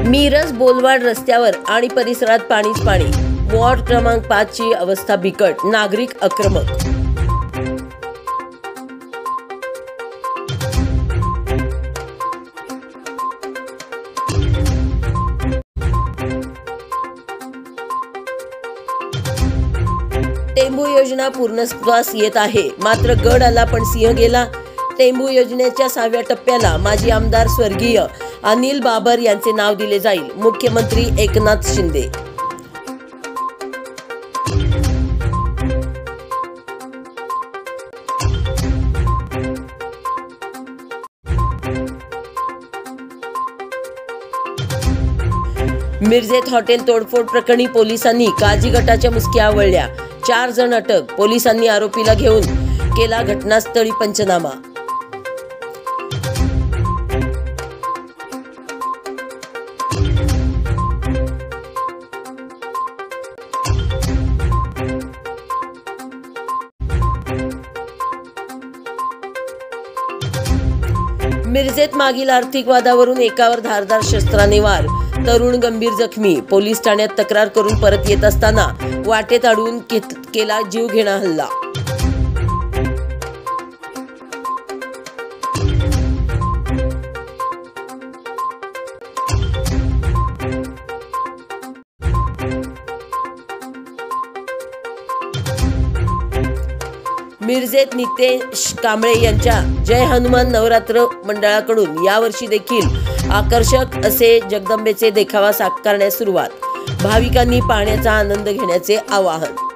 मिरज बोलवाड रस्त्यावर आणि परिसरात पाणीच पाणी। वॉर्ड क्रमांक 5 ची अवस्था बिकट, नागरिक आक्रमक। टेंबू योजना पूर्णत्वास येत आहे, मात्र गड आला पण सिंह गेला। टेंबू योजनेच्या 6व्या टप्प्याला माजी आमदार स्वर्गीय अनिल बाबर यांचे नाव दिले जाईल, मुख्यमंत्री एकनाथ शिंदे। मिरजेत हॉटेल तोडफोड प्रकरणी पोलिसांनी काळजी गटाच्या मुसक्या आवळल्या, 4 जण अटक। पोलिसांनी आरोपीला घेऊन केला घटनास्थळी पंचनामा। मिरजेत मागील आर्थिक वादावरून एकावर धारदार शस्त्राने वार, तरुण गंभीर जखमी। पोलीस ठाण्यात तक्रार करून परत येत असताना वाटेत अडवून केला जीवघेणा हल्ला। मिरजेत नितेश कांबळे यांच्या जय हनुमान नवरात्र मंडळाकडून यावर्षी देखील आकर्षक असे जगदंबेचे देखावा साकारण्यास सुरुवात। भाविकांनी पाहण्याचा आनंद घेण्याचे आवाहन।